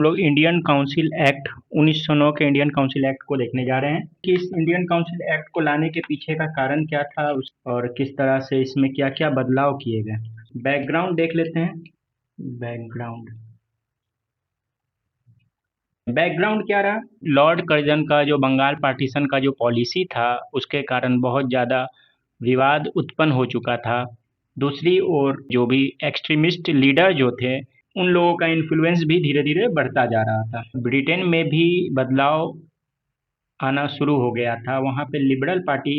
लोग Indian council act 1909 के Indian council act को देखने जा रहे हैं कि इस इंडियन काउंसिल एक्ट को लाने के पीछे का कारण क्या था और किस तरह से इसमें क्या क्या बदलाव किए गए। बैकग्राउंड देख लेते हैं। बैकग्राउंड बैकग्राउंड क्या रहा? लॉर्ड कर्जन का जो बंगाल पार्टीशन का जो पॉलिसी था उसके कारण बहुत ज़्यादा विवाद उत्पन्न हो चुका था। दूसरी ओर जो भी एक्सट्रीमिस्ट लीडर जो थे उन लोगों का इन्फ्लुएंस भी धीरे धीरे बढ़ता जा रहा था। ब्रिटेन में भी बदलाव आना शुरू हो गया था, वहाँ पे लिबरल पार्टी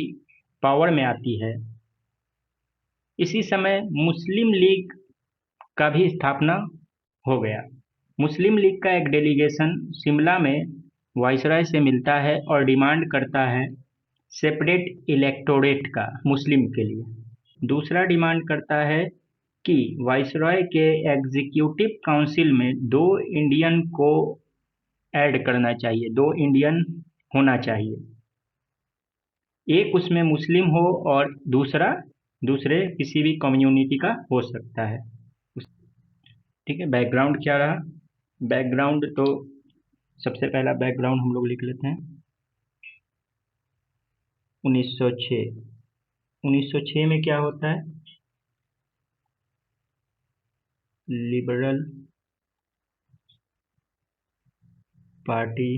पावर में आती है। इसी समय मुस्लिम लीग का भी स्थापना हो गया। मुस्लिम लीग का एक डेलीगेशन शिमला में वाइसरॉय से मिलता है और डिमांड करता है सेपरेट इलेक्टोरेट का मुस्लिम के लिए। दूसरा डिमांड करता है कि वाइसरॉय के एग्जीक्यूटिव काउंसिल में 2 इंडियन को ऐड करना चाहिए, 2 इंडियन होना चाहिए। एक उसमें मुस्लिम हो और दूसरा दूसरे किसी भी कम्युनिटी का हो सकता है। ठीक है, बैकग्राउंड क्या रहा? बैकग्राउंड तो सबसे पहला बैकग्राउंड हम लोग लिख लेते हैं 1906। 1906 में क्या होता है? Liberal party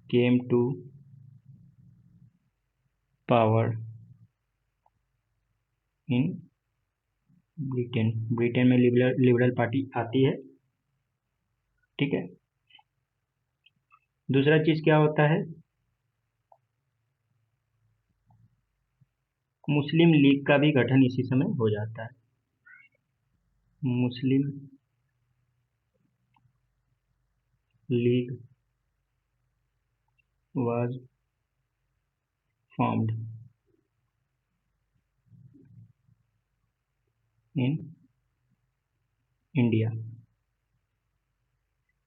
came to power in Britain. Britain में लिबरल पार्टी आती है। ठीक है, दूसरा चीज क्या होता है? मुस्लिम लीग का भी गठन इसी समय हो जाता है। Muslim League was formed in India.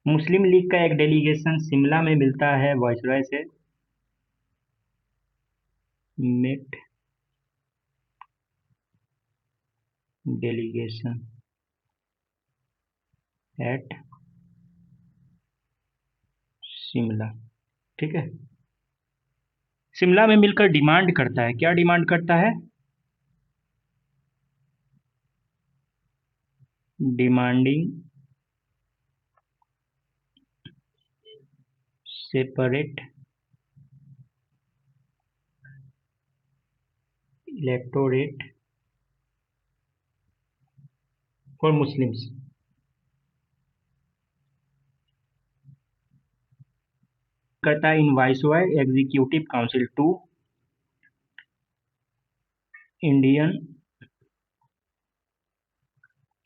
Muslim League का एक डेलीगेशन शिमला में मिलता है वाइसरॉय से। Met delegation at Shimla. ठीक है, शिमला में मिलकर डिमांड करता है। क्या डिमांड करता है? Demanding separate electorate for Muslims. करता है in viceroy executive council two Indian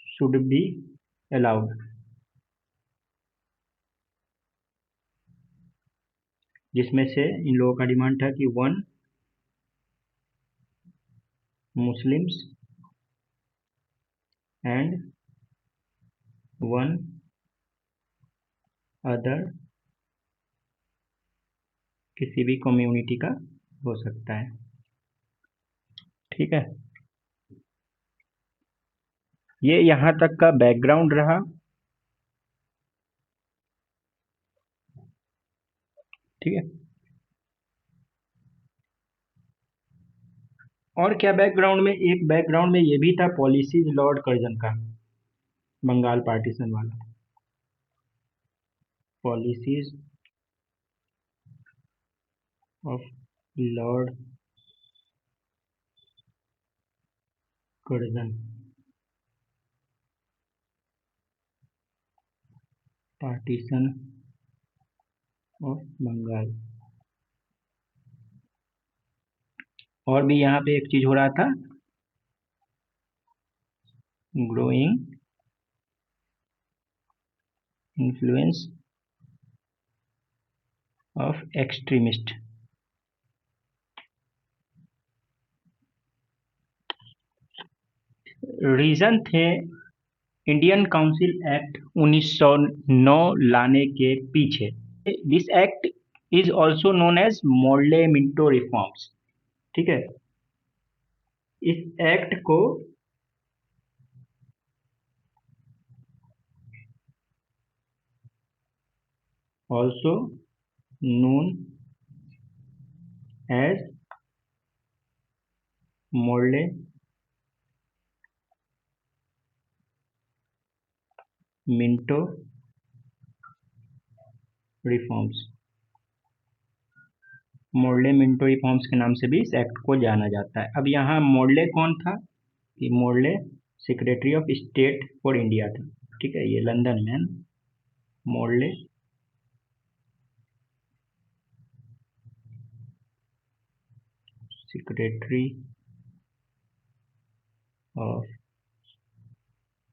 should be allowed, जिसमें से इन लोगों का डिमांड था कि 1 मुस्लिम्स एंड 1 अदर किसी भी कम्युनिटी का हो सकता है। ठीक है, ये यहाँ तक का बैकग्राउंड रहा। ठीक है, और क्या बैकग्राउंड में? एक बैकग्राउंड में ये भी था पॉलिसीज लॉर्ड कर्जन का, बंगाल पार्टीशन वाला। Policies of Lord Curzon partition of Bengal. और भी यहाँ पे एक चीज हो रहा था, growing influence of extremist. Reason थे इंडियन काउंसिल एक्ट 1909 लाने के पीछे। This act is also known as Morley Minto reforms. ठीक है, इस एक्ट को also known as Morley Minto reforms. Morley Minto reforms के नाम से भी इस एक्ट को जाना जाता है। अब यहाँ मोर्ले कौन था कि Morley secretary of state for India था, ठीक है, ये लंदन में है ना। Morley secretary of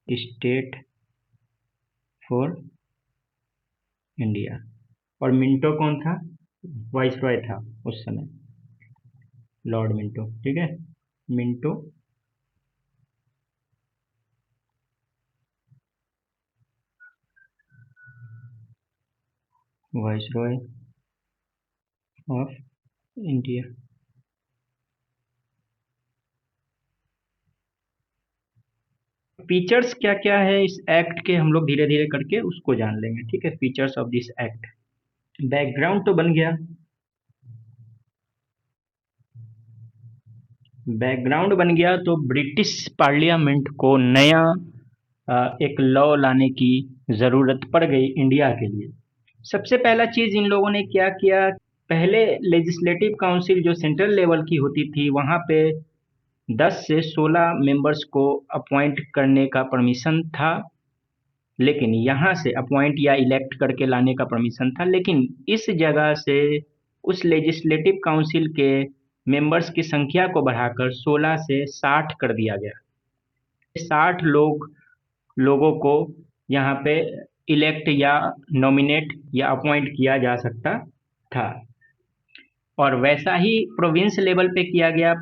state for India. और मिंटो कौन था? वाइसरॉय था उस समय, लॉर्ड मिंटो, ठीक है। Minto viceroy of India. Features क्या क्या है इस एक्ट के, हम लोग धीरे धीरे करके उसको जान लेंगे, ठीक है। Features of this act, background तो बन गया। बैकग्राउंड बन गया तो ब्रिटिश पार्लियामेंट को नया एक लॉ लाने की ज़रूरत पड़ गई इंडिया के लिए। सबसे पहला चीज़ इन लोगों ने क्या किया, पहले लेजिस्लेटिव काउंसिल जो सेंट्रल लेवल की होती थी वहाँ पे 10 से 16 मेंबर्स को अपॉइंट करने का परमिशन था, लेकिन यहाँ से अपॉइंट या इलेक्ट करके लाने का परमिशन था, लेकिन इस जगह से उस लेजिस्लेटिव काउंसिल के मेंबर्स की संख्या को बढ़ाकर 16 से 60 कर दिया गया। 60 लोगों को यहाँ पे इलेक्ट या नॉमिनेट या अपॉइंट किया जा सकता था। और वैसा ही प्रोविंस लेवल पे किया गया।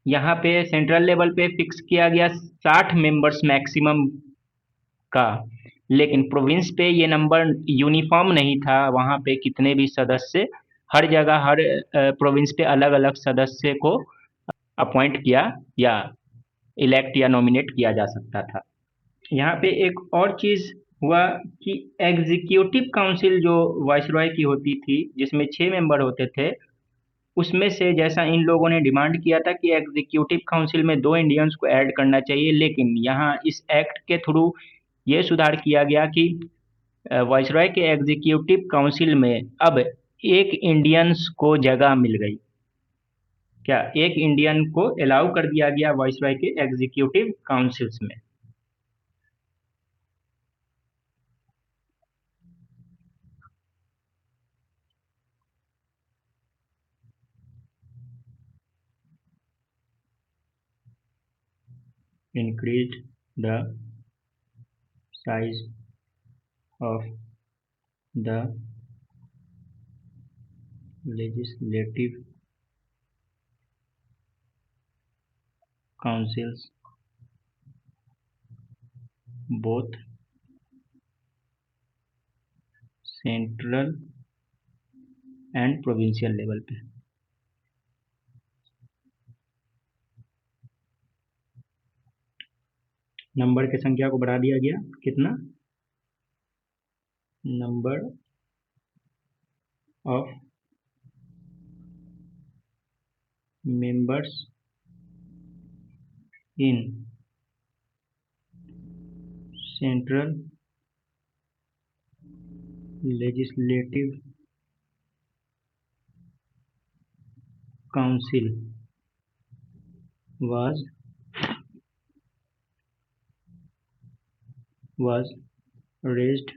यहाँ पे सेंट्रल लेवल पे फिक्स किया गया 60 मेंबर्स मैक्सिमम का, लेकिन प्रोविंस पे ये नंबर यूनिफॉर्म नहीं था। वहाँ पे कितने भी सदस्य, हर जगह हर प्रोविंस पे अलग अलग सदस्य को अपॉइंट किया या इलेक्ट या नॉमिनेट किया जा सकता था। यहाँ पे एक और चीज़ हुआ कि एग्जीक्यूटिव काउंसिल जो वाइसरॉय की होती थी जिसमें 6 मेंबर होते थे, उसमें से जैसा इन लोगों ने डिमांड किया था कि एग्जीक्यूटिव काउंसिल में 2 इंडियंस को ऐड करना चाहिए, लेकिन यहाँ इस एक्ट के थ्रू ये सुधार किया गया कि वाइसरॉय के एग्जीक्यूटिव काउंसिल में अब एक इंडियंस को जगह मिल गई। क्या एक इंडियन को अलाउ कर दिया गया वाइसरॉय के एग्जीक्यूटिव काउंसिल्स में। Increase the size of the legislative councils both central and provincial level पे। नंबर की संख्या को बढ़ा दिया गया, कितना, number of members in central legislative council was raised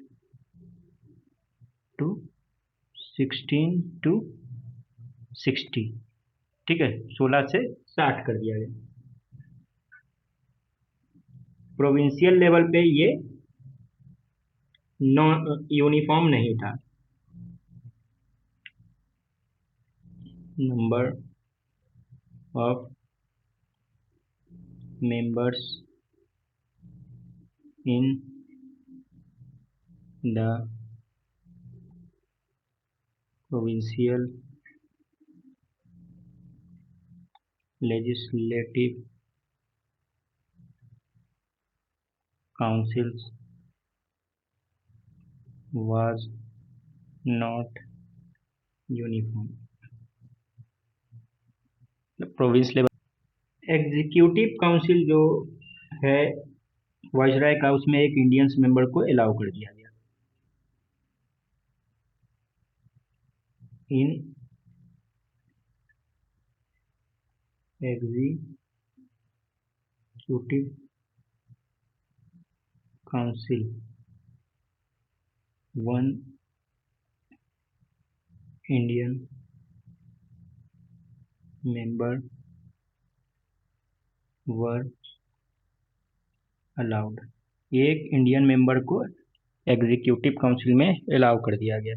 to 16 to 60, ठीक है, 16 से 60 कर दिया गया। प्रोविंशियल लेवल पे ये नॉन यूनिफॉर्म नहीं था। Number of members in the provincial legislative councils was not uniform, province level. Executive council जो है वायसराय का, उसमें एक इंडियंस मेंबर को अलाउ कर दिया गया। In executive council one Indian member were allowed. एक इंडियन मेंबर को एग्जीक्यूटिव काउंसिल में अलाउ कर दिया गया।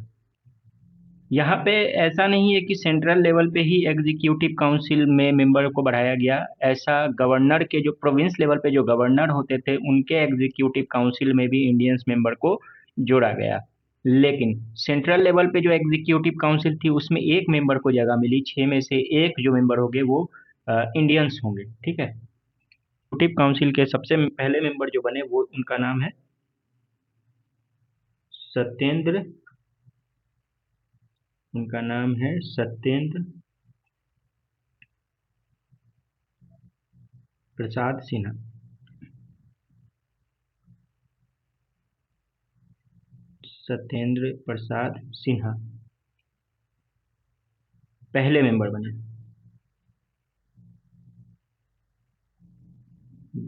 यहाँ पे ऐसा नहीं है कि सेंट्रल लेवल पे ही एग्जीक्यूटिव काउंसिल में मेंबर को बढ़ाया गया। ऐसा गवर्नर के जो प्रोविंस लेवल पे जो गवर्नर होते थे उनके एग्जीक्यूटिव काउंसिल में भी इंडियंस मेंबर को जोड़ा गया। लेकिन सेंट्रल लेवल पे जो एग्जीक्यूटिव काउंसिल थी उसमें एक मेंबर को जगह मिली, 6 में से एक जो मेंबर होंगे वो इंडियंस होंगे। ठीक है। एग्जीक्यूटिव काउंसिल के सबसे पहले मेंबर जो बने वो उनका नाम है सत्येंद्र। उनका नाम है सत्येंद्र प्रसाद सिन्हा। सत्येंद्र प्रसाद सिन्हा पहले मेंबर बने।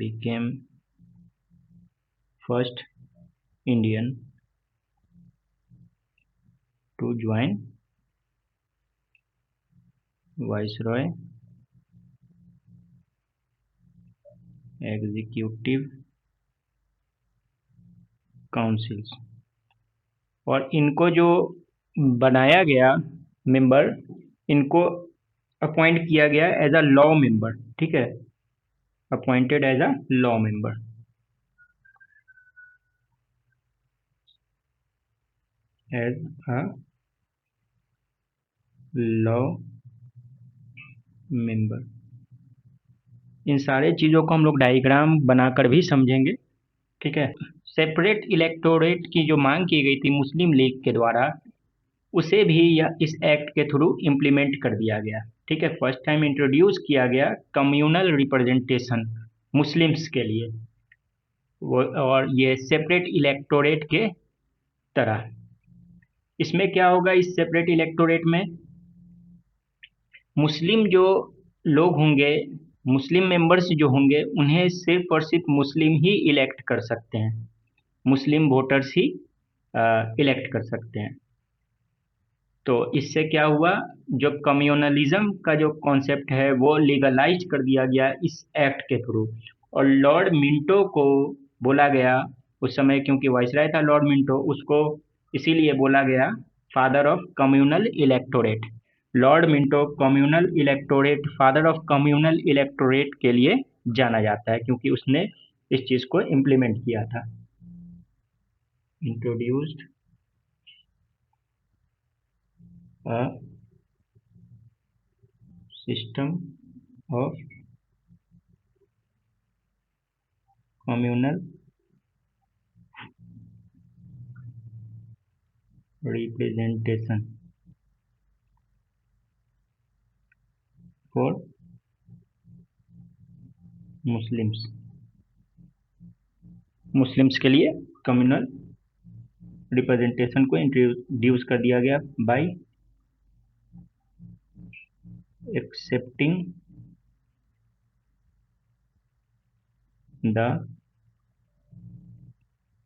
became first Indian to join Viceroy Executive Councils। और इनको जो बनाया गया मेंबर, इनको अपॉइंट किया गया एज अ लॉ मेंबर। ठीक है, appointed as a law member. As a law member. इन सारे चीज़ों को हम लोग डायग्राम बनाकर भी समझेंगे। ठीक है। सेपरेट इलेक्टोरेट की जो मांग की गई थी मुस्लिम लीग के द्वारा, उसे भी यह इस एक्ट के थ्रू इम्प्लीमेंट कर दिया गया। ठीक है। फर्स्ट टाइम इंट्रोड्यूस किया गया कम्युनल रिप्रेजेंटेशन मुस्लिम्स के लिए, वो और ये सेपरेट इलेक्टोरेट के तरह। इसमें क्या होगा, इस सेपरेट इलेक्टोरेट में मुस्लिम जो लोग होंगे, मुस्लिम मेंबर्स जो होंगे, उन्हें सिर्फ और सिर्फ मुस्लिम ही इलेक्ट कर सकते हैं। मुस्लिम वोटर्स ही इलेक्ट कर सकते हैं। तो इससे क्या हुआ, जो कम्युनलिज्म का जो कॉन्सेप्ट है वो लीगलाइज कर दिया गया इस एक्ट के थ्रू। और लॉर्ड मिंटो को बोला गया उस समय, क्योंकि वाइसराय था लॉर्ड मिंटो, उसको इसीलिए बोला गया father of communal electorate. Lord Minto communal electorate, father of communal electorate के लिए जाना जाता है, क्योंकि उसने इस चीज को इम्प्लीमेंट किया था। Introduced a system of communal representation for Muslims। Muslims के लिए कम्युनल रिप्रेजेंटेशन को इंट्रोड्यूस कर दिया गया bye accepting the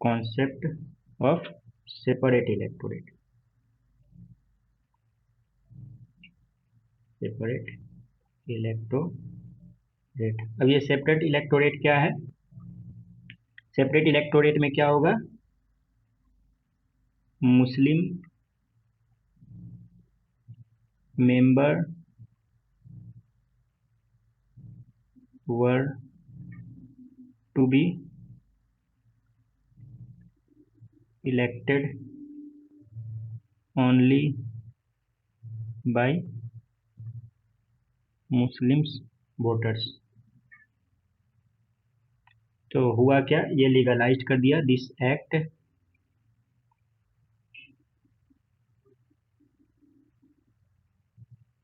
concept of separate electorate. Separate electorate. अब ये सेपरेट इलेक्टोरेट क्या है? सेपरेट इलेक्टोरेट में क्या होगा, मुस्लिम member were to be elected only by Muslims voters। तो हुआ क्या, ये लीगलाइज कर दिया this act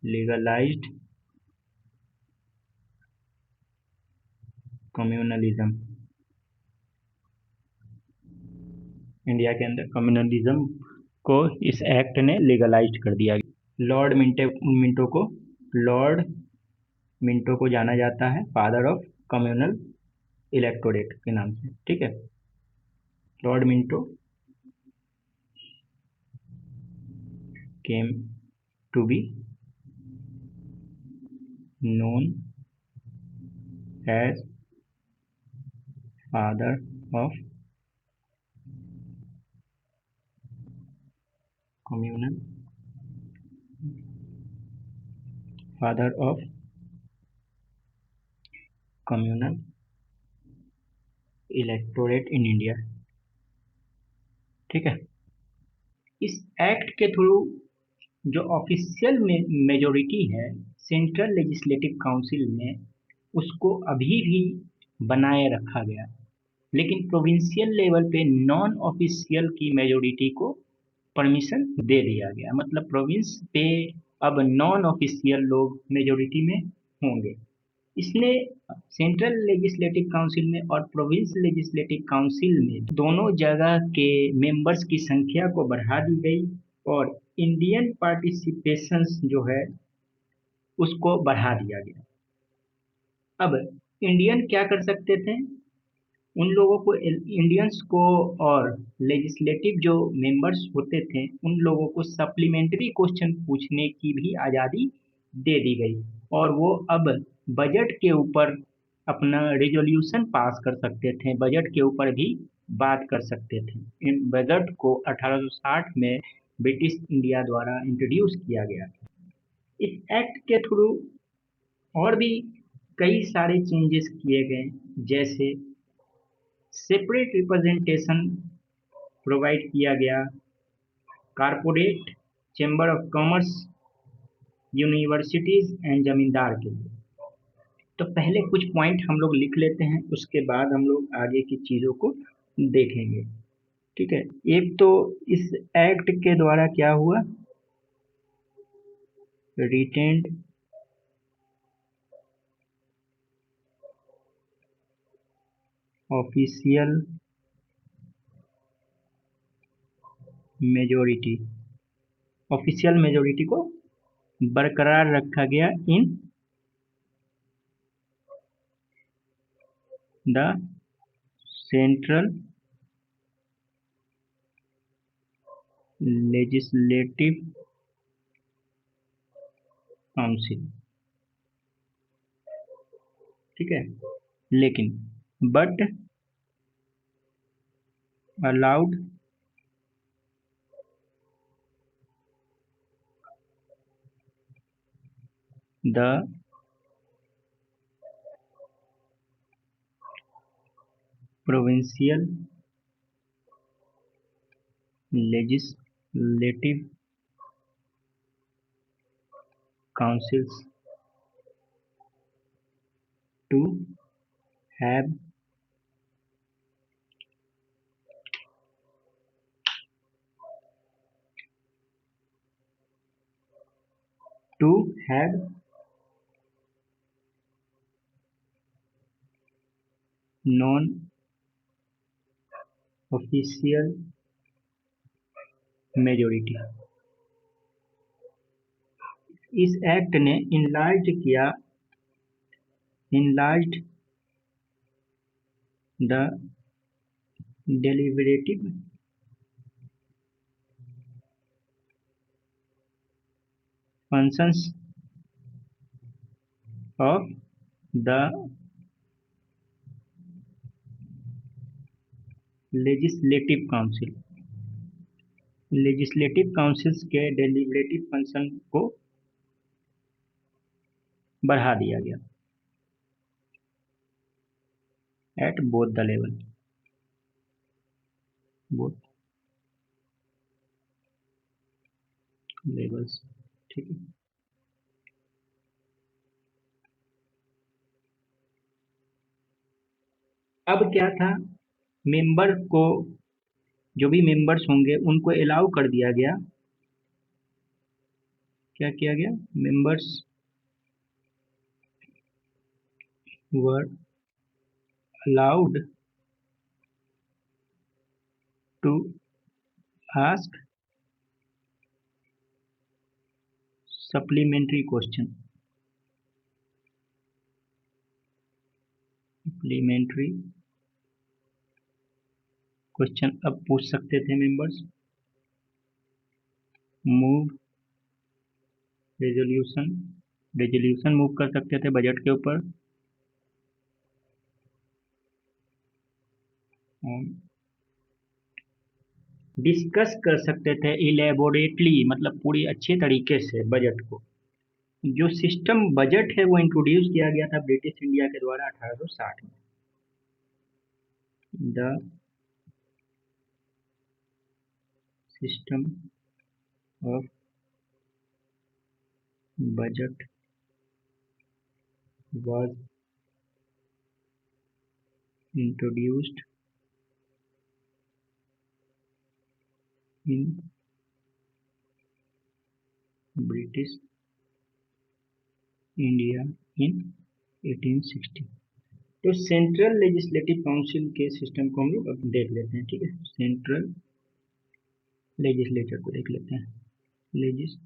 legalised communalism, India के अंदर कम्युनलिज्म को इस एक्ट ने लीगलाइज्ड कर दिया। लॉर्ड मिंटो को जाना जाता है फादर ऑफ कम्युनल इलेक्टोरेट के नाम से, ठीक है। Lord Minto came to be known as father of communal electorate in India, ठीक है। इस एक्ट के थ्रू जो ऑफिशियल मेजोरिटी है सेंट्रल लेजिस्लेटिव काउंसिल में, उसको अभी भी बनाए रखा गया, लेकिन प्रोविंशियल लेवल पे नॉन ऑफिशियल की मेजोरिटी को परमिशन दे दिया गया। मतलब प्रोविंस पे अब नॉन ऑफिशियल लोग मेजोरिटी में होंगे। इसने सेंट्रल लेजिस्लेटिव काउंसिल में और प्रोविंस लेजिस्लेटिव काउंसिल में दोनों जगह के मेंबर्स की संख्या को बढ़ा दी गई और इंडियन पार्टिसिपेशन जो है उसको बढ़ा दिया गया। अब इंडियन क्या कर सकते थे, उन लोगों को, इंडियंस को और लेजिस्लेटिव जो मेंबर्स होते थे उन लोगों को सप्लीमेंट्री क्वेश्चन पूछने की भी आज़ादी दे दी गई और वो अब बजट के ऊपर अपना रिजोल्यूशन पास कर सकते थे, बजट के ऊपर भी बात कर सकते थे। इन बजट को 1860 में ब्रिटिश इंडिया द्वारा इंट्रोड्यूस किया गया। इस एक्ट के थ्रू और भी कई सारे चेंजेस किए गए, जैसे सेपरेट रिप्रेजेंटेशन प्रोवाइड किया गया, corporate chamber of commerce universities and जमींदार के लिए। तो पहले कुछ पॉइंट हम लोग लिख लेते हैं, उसके बाद हम लोग आगे की चीज़ों को देखेंगे, ठीक है। एक तो इस एक्ट के द्वारा क्या हुआ, रिटेन्ड ऑफिशियल मेजोरिटी को बरकरार रखा गया in the central legislative council, ठीक है। लेकिन but allowed the provincial legislative councils to have non-official majority। इस एक्ट ने enlarged the deliberative functions of the legislative councils के डेलिब्रेटिव फंक्शन को बढ़ा दिया गया एट बोथ द लेवल्स, ठीक है। अब क्या था, मेंबर को, जो भी मेंबर्स होंगे उनको अलाउ कर दिया गया क्या किया गया, members were allowed to ask supplementary question, supplementary question अब पूछ सकते थे members. Move resolution, resolution move कर सकते थे बजट के ऊपर। डिस्कस कर सकते थे इलेबोरेटली, मतलब पूरी अच्छे तरीके से बजट को। जो सिस्टम बजट है वो इंट्रोड्यूस किया गया था ब्रिटिश इंडिया के द्वारा 1860 में। The system of budget was introduced in British India in 1860। तो सेंट्रल लेजिस्लेटिव काउंसिल के सिस्टम को हम लोग अब देख लेते हैं, ठीक है। सेंट्रल लेजिस्लेचर को देख लेते हैं। लेजिस्लेचर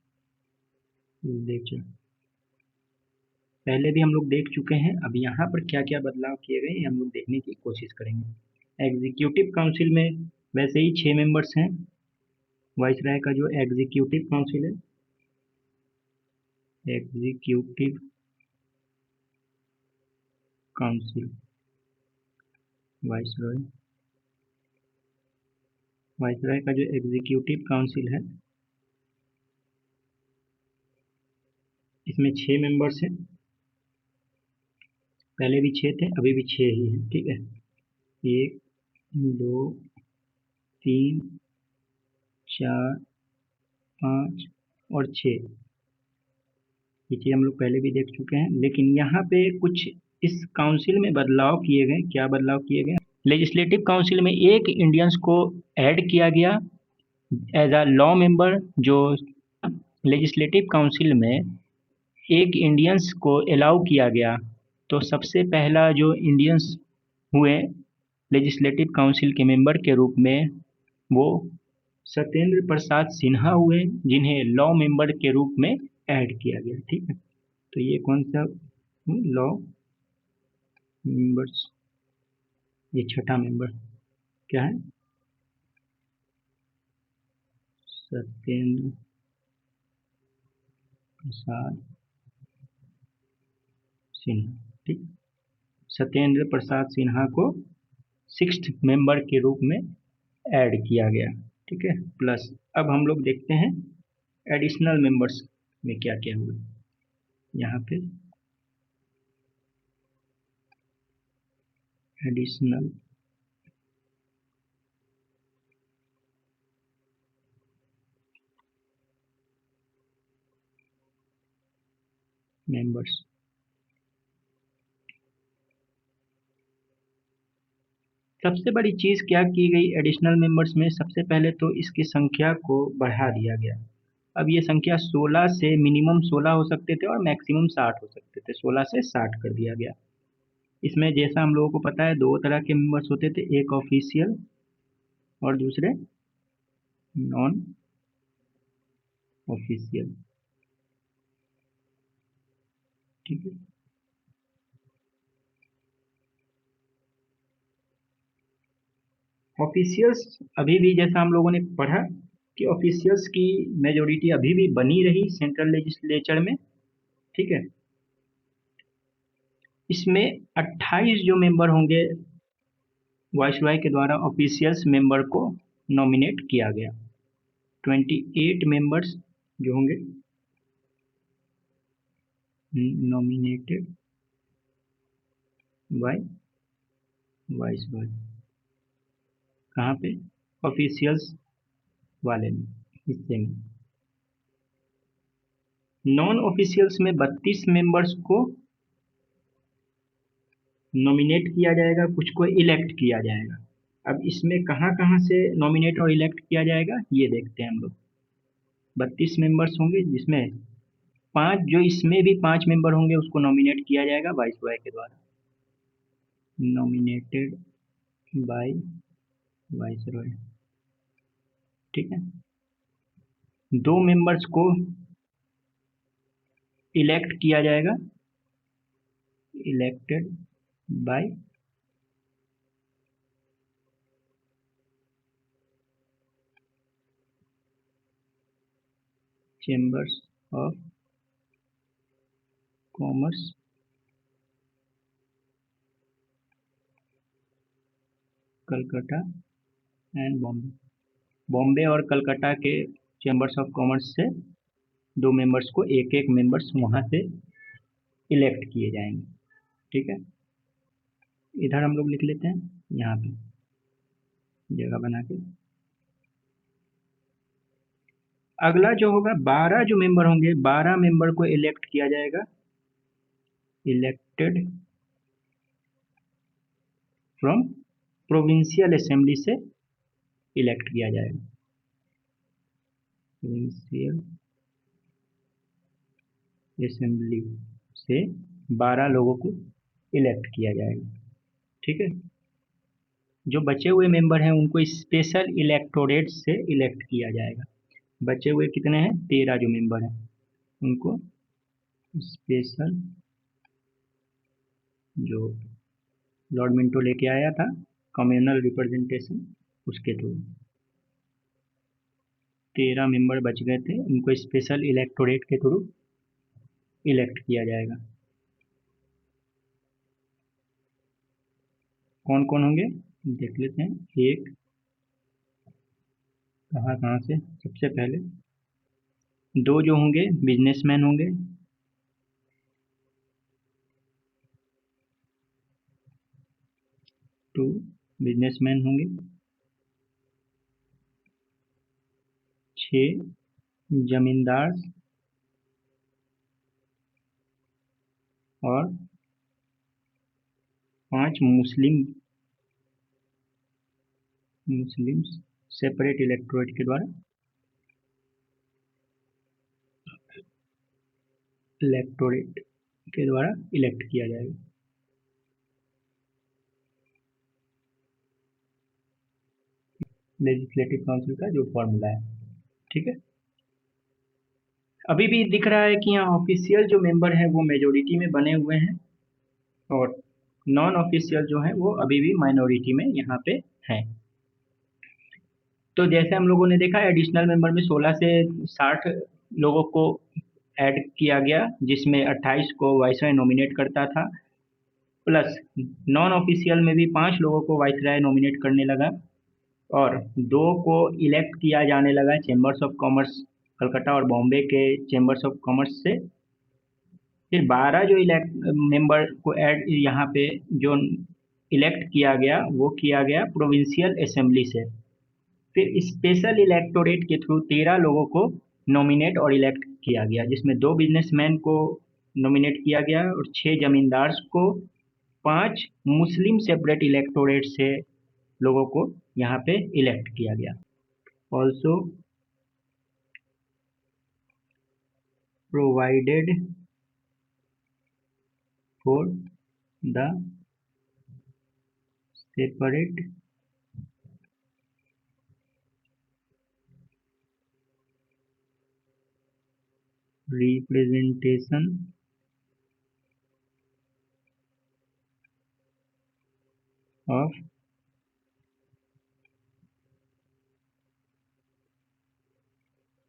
पहले भी हम लोग देख चुके हैं, अब यहाँ पर क्या क्या बदलाव किए गए हैं हम लोग देखने की कोशिश करेंगे। एग्जीक्यूटिव काउंसिल में वैसे ही 6 मेंबर्स हैं। वाइसराय का जो एग्जीक्यूटिव काउंसिल है, एग्जीक्यूटिव काउंसिल, वाइसराय का जो एग्जीक्यूटिव काउंसिल है इसमें 6 मेंबर्स हैं। पहले भी 6 थे, अभी भी 6 ही हैं, ठीक है। 1 2 3 4 5 और 6, ये चीज़ हम लोग पहले भी देख चुके हैं। लेकिन यहाँ पे कुछ इस काउंसिल में बदलाव किए गए। क्या बदलाव किए गए? लेजिस्लेटिव काउंसिल में एक इंडियंस को ऐड किया गया एज अ लॉ मेंबर। जो लेजिस्लेटिव काउंसिल में एक इंडियंस को अलाउ किया गया, तो सबसे पहला जो इंडियंस हुए लेजिस्लेटिव काउंसिल के मेंबर के रूप में वो सत्येंद्र प्रसाद सिन्हा हुए, जिन्हें लॉ मेंबर के रूप में ऐड किया गया, ठीक है। तो ये कौन सा लॉ मेंबर्स, ये छठा मेंबर क्या है, सत्येंद्र प्रसाद सिन्हा, ठीक। सत्येंद्र प्रसाद सिन्हा को 6th मेंबर के रूप में ऐड किया गया, ठीक है। प्लस अब हम लोग देखते हैं एडिशनल मेंबर्स में क्या क्या हुआ। यहाँ पे एडिशनल मेंबर्स, सबसे बड़ी चीज़ क्या की गई एडिशनल मेंबर्स में, सबसे पहले तो इसकी संख्या को बढ़ा दिया गया। अब ये संख्या 16 से मिनिमम 16 हो सकते थे और मैक्सिमम 60 हो सकते थे, 16 से 60 कर दिया गया। इसमें जैसा हम लोगों को पता है 2 तरह के मेंबर्स होते थे, एक ऑफिशियल और दूसरे नॉन ऑफिशियल, ठीक है। ऑफिशियल्स अभी भी, जैसा हम लोगों ने पढ़ा कि ऑफिशियल्स की मेजोरिटी अभी भी बनी रही सेंट्रल लेजिस्लेचर में, ठीक है। इसमें 28 जो मेंबर होंगे वाइसरॉय के द्वारा ऑफिशियल्स मेंबर को नॉमिनेट किया गया। 28 मेंबर्स जो होंगे नॉमिनेटेड बाय वाइसरॉय, कहाँ पे, ऑफिशियल्स वाले में, हिस्से में। नॉन ऑफिशियल्स में 32 मेंबर्स को नॉमिनेट किया जाएगा, कुछ को इलेक्ट किया जाएगा। अब इसमें कहाँ कहाँ से नॉमिनेट और इलेक्ट किया जाएगा ये देखते हैं हम लोग। 32 मेंबर्स होंगे जिसमें 5 जो इसमें भी 5 मेंबर होंगे उसको नॉमिनेट किया जाएगा वाइसरॉय के द्वारा, नॉमिनेटेड बाय वाइसरॉय। ठीक है, 2 मेंबर्स को इलेक्ट किया जाएगा, elected by chambers of commerce Calcutta and Bombay. Bombay और कलकत्ता के चेंबर्स ऑफ कॉमर्स से 2 मेंबर्स को एक एक मेंबर्स वहाँ से इलेक्ट किए जाएंगे। ठीक है, इधर हम लोग लिख लेते हैं, यहाँ पे जगह बना के। अगला जो होगा 12 जो मेंबर होंगे, 12 मेंबर को इलेक्ट किया जाएगा, इलेक्टेड फ्रॉम प्रोविंशियल असेंबली से इलेक्ट किया जाएगा, प्रोविंशियल असेंबली से 12 लोगों को इलेक्ट किया जाएगा। ठीक है, जो बचे हुए मेंबर हैं उनको स्पेशल इलेक्टोरेट से इलेक्ट किया जाएगा। बचे हुए कितने हैं? 13 जो मेंबर हैं उनको स्पेशल, जो लॉर्ड मिंटो लेके आया था कम्युनल रिप्रेजेंटेशन, उसके थ्रू 13 मेंबर बच गए थे, उनको स्पेशल इलेक्टोरेट के थ्रू इलेक्ट किया जाएगा। कौन कौन होंगे देख लेते हैं। एक कहाँ से, सबसे पहले 2 जो होंगे बिजनेसमैन होंगे, 2 बिजनेसमैन होंगे, 6 जमींदार और 5 मुस्लिम्स सेपरेट इलेक्टोरेट के द्वारा इलेक्ट किया जाएगा। लेजिस्लेटिव काउंसिल का जो फॉर्मूला है। ठीक है, अभी भी दिख रहा है कि यहाँ ऑफिशियल जो मेंबर है वो मेजोरिटी में बने हुए हैं और नॉन ऑफिशियल जो है वो अभी भी माइनॉरिटी में यहाँ पे हैं। तो जैसे हम लोगों ने देखा एडिशनल मेंबर में 16 से 60 लोगों को ऐड किया गया, जिसमें 28 को वाइसरॉय नॉमिनेट करता था, प्लस नॉन ऑफिशियल में भी 5 लोगों को वाइसरॉय नॉमिनेट करने लगा और 2 को इलेक्ट किया जाने लगा चेंबर्स ऑफ कॉमर्स कलकत्ता और बॉम्बे के चेंबर्स ऑफ कॉमर्स से। फिर 12 जो इलेक्ट मेंबर को ऐड यहाँ पे जो इलेक्ट किया गया वो किया गया प्रोविंशियल असेंबली से। फिर स्पेशल इलेक्टोरेट के थ्रू 13 लोगों को नॉमिनेट और इलेक्ट किया गया, जिसमें 2 बिजनेसमैन को नॉमिनेट किया गया और 6 जमींदार को, 5 मुस्लिम सेपरेट इलेक्टोरेट से लोगों को यहाँ पे इलेक्ट किया गया। Also provided for the separate representation of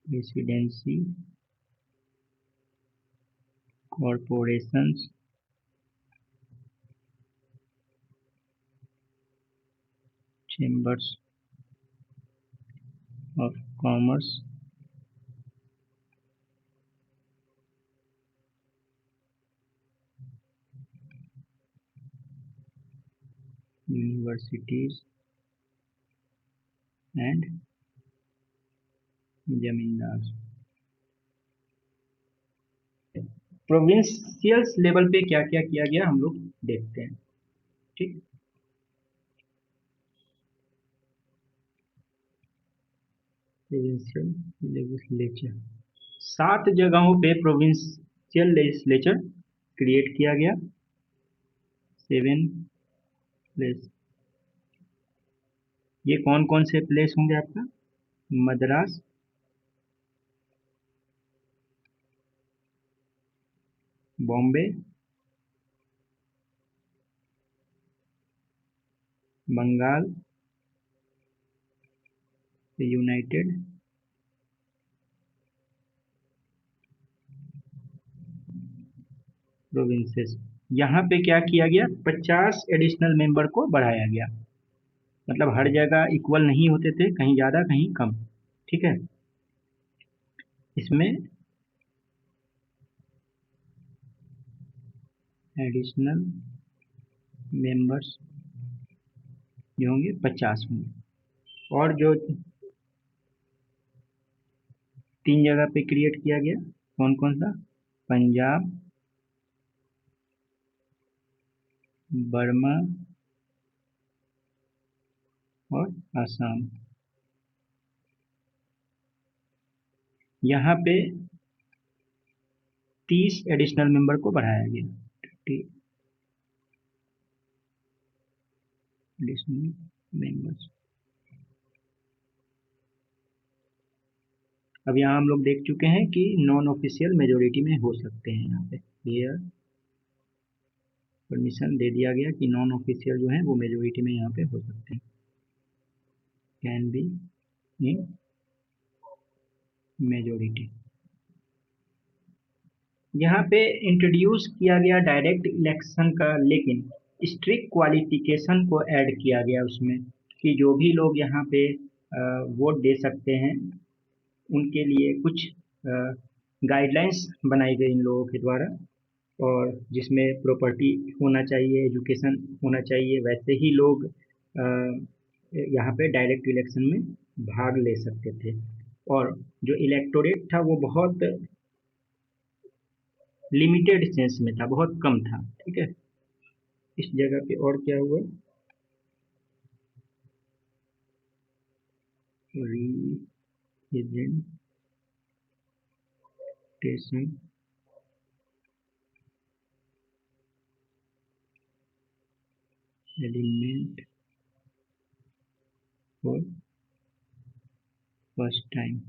residency corporations chambers of commerce universities and जमींदार। प्रोविंशियल लेवल पे क्या क्या किया गया हम लोग देखते हैं। ठीक, प्रोविंशियल लेजिस्लेचर 7 जगहों पे प्रोविंशियल लेजिस्लेचर क्रिएट किया गया। 7 प्लेस। ये कौन कौन से प्लेस होंगे आपका? Madras, Bombay, Bengal, united provinces. यहाँ पे क्या किया गया? 50 एडिशनल मेंबर को बढ़ाया गया। मतलब हर जगह इक्वल नहीं होते थे, कहीं ज़्यादा कहीं कम। ठीक है, इसमें एडिशनल मेंबर्स जो होंगे 50 होंगे। और जो 3 जगह पे क्रिएट किया गया, कौन कौन सा? पंजाब, बर्मा और असम। यहाँ पे 30 एडिशनल मेंबर को बढ़ाया गया। 30 एडिशनल मेंबर्स। अब यहाँ हम लोग देख चुके हैं कि नॉन ऑफिशियल मेजोरिटी में हो सकते हैं। यहाँ पे क्लियर परमिशन दे दिया गया कि नॉन ऑफिशियल जो है वो मेजोरिटी में यहाँ पे हो सकते हैं। Can be in majority. यहाँ पे इंट्रोड्यूस किया गया डायरेक्ट इलेक्शन का, लेकिन स्ट्रिक्ट क्वालिफिकेशन को ऐड किया गया उसमें कि जो भी लोग यहाँ पे वोट दे सकते हैं उनके लिए कुछ गाइडलाइंस बनाई गई इन लोगों के द्वारा, और जिसमें प्रॉपर्टी होना चाहिए, एजुकेशन होना चाहिए, वैसे ही लोग यहाँ पे डायरेक्ट इलेक्शन में भाग ले सकते थे। और जो इलेक्टोरेट था वो बहुत लिमिटेड सेंस में था, बहुत कम था। ठीक है, इस जगह पे और क्या हुआ? Representation element for first time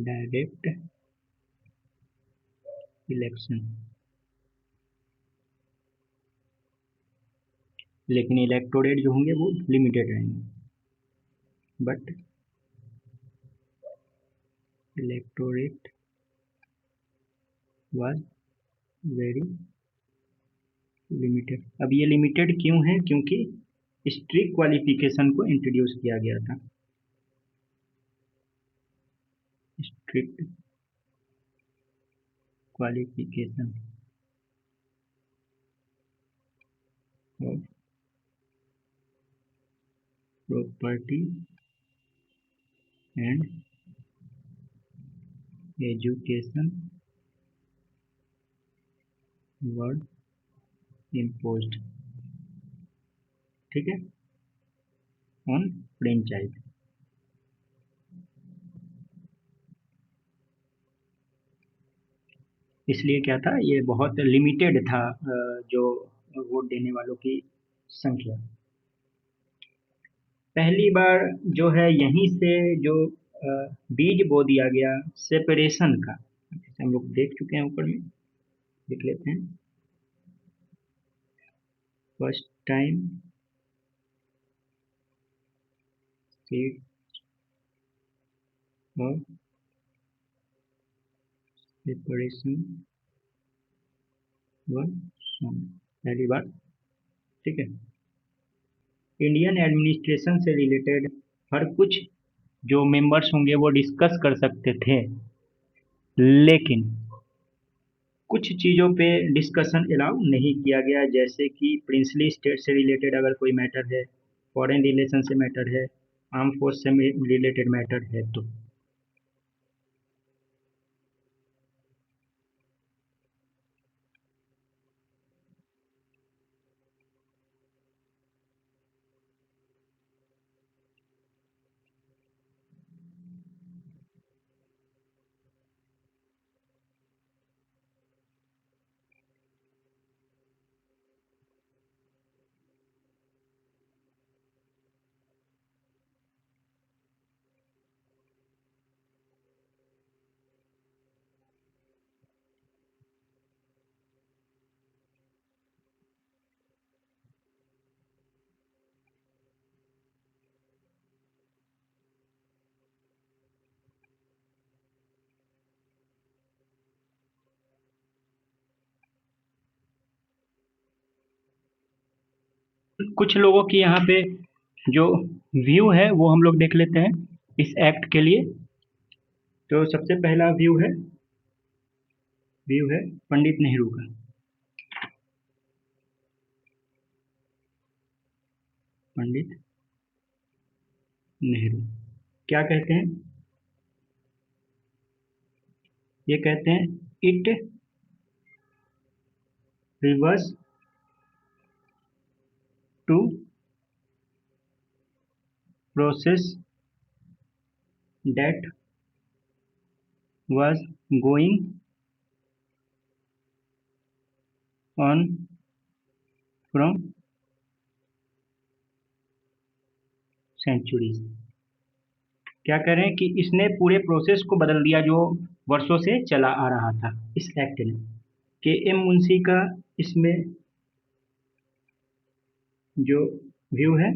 direct election. लेकिन इलेक्टोरेट जो होंगे वो लिमिटेड रहेंगे, but electorate was very limited. अब ये लिमिटेड क्यों है? क्योंकि स्ट्रिक्ट क्वालिफिकेशन को इंट्रोड्यूस किया गया था। Strict qualification of property and education were imposed. ठीक है, ऑन फ्रेंचाइज। इसलिए क्या था, ये बहुत लिमिटेड था जो वोट देने वालों की संख्या। पहली बार जो है यहीं से जो बीज बो दिया गया सेपरेशन का, जैसे हम लोग देख चुके हैं, ऊपर में देख लेते हैं। First time state of separation व पहली बार। ठीक है, इंडियन एडमिनिस्ट्रेशन से रिलेटेड हर कुछ जो मेंबर्स होंगे वो डिस्कस कर सकते थे, लेकिन कुछ चीज़ों पे डिस्कशन अलाउ नहीं किया गया, जैसे कि प्रिंसली स्टेट से रिलेटेड अगर कोई मैटर है, फॉरेन रिलेशन से मैटर है, आर्म फोर्स से रिलेटेड मैटर है तो। कुछ लोगों की यहाँ पे जो व्यू है वो हम लोग देख लेते हैं इस एक्ट के लिए। तो सबसे पहला व्यू है पंडित नेहरू का। पंडित नेहरू क्या कहते हैं? ये कहते हैं it reverse to process that was going on from centuries। क्या कह रहे हैं कि इसने पूरे प्रोसेस को बदल दिया जो वर्षों से चला आ रहा था इस एक्ट ने। के एम मुंशी का इसमें जो व्यू है,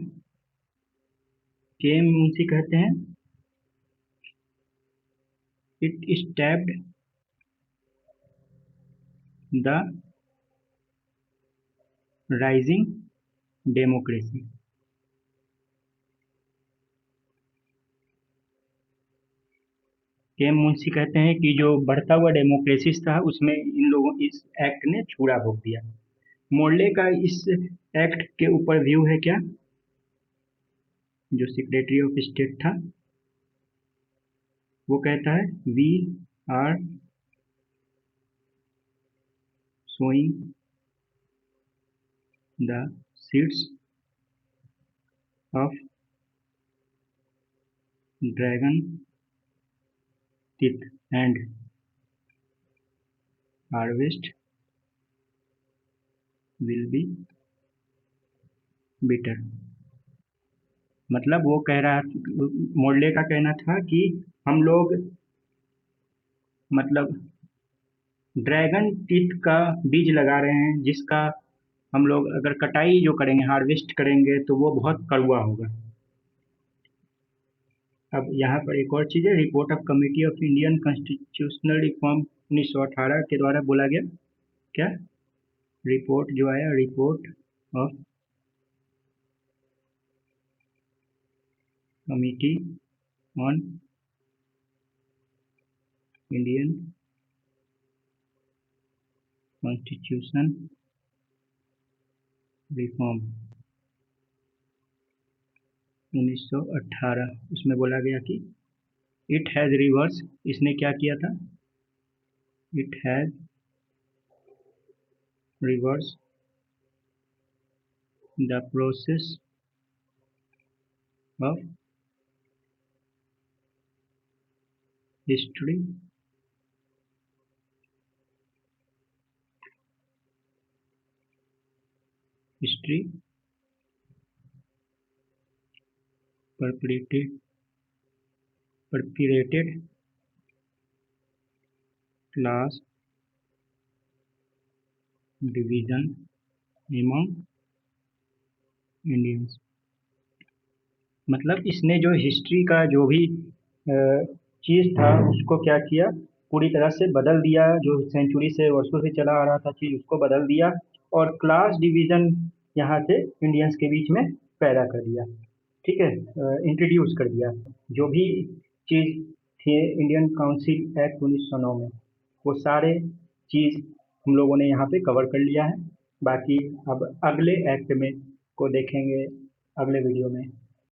के एम मुंशी कहते हैं it stabbed the rising democracy. के एम मुंशी कहते हैं कि जो बढ़ता हुआ डेमोक्रेसी था उसमें इन लोगों इस एक्ट ने चूड़ा भोग दिया। मोर्ले का इस एक्ट के ऊपर व्यू है क्या? जो सेक्रेटरी ऑफ स्टेट था वो कहता है we are showing the seeds of dragon teeth and harvest will be bitter। मतलब वो कह रहा, मोर्ले का कहना था कि हम लोग मतलब ड्रैगन टीथ का बीज लगा रहे हैं जिसका हम लोग अगर कटाई जो करेंगे, हार्वेस्ट करेंगे तो वो बहुत कड़वा होगा। अब यहाँ पर एक और चीज़ है, report of committee of Indian constitutional reform 1918 के द्वारा बोला गया। क्या रिपोर्ट जो आया, report of committee on Indian constitution reform 1918, उसमें बोला गया कि इट हैज़ रिवर्स, इसने क्या किया था? It has reverse the process of history history perpetrated class division among Indians. मतलब इसने जो हिस्ट्री का जो भी चीज़ था उसको क्या किया, पूरी तरह से बदल दिया। जो सेंचुरी से वर्षों से चला आ रहा था चीज़ उसको बदल दिया और क्लास डिवीज़न यहाँ से इंडियंस के बीच में पैदा कर दिया। ठीक है, इंट्रोड्यूस कर दिया। जो भी चीज़ थी इंडियन काउंसिल एक्ट 1909 में, वो सारे चीज़ हम लोगों ने यहाँ पे कवर कर लिया है। बाकी अब अगले एक्ट में को देखेंगे अगले वीडियो में।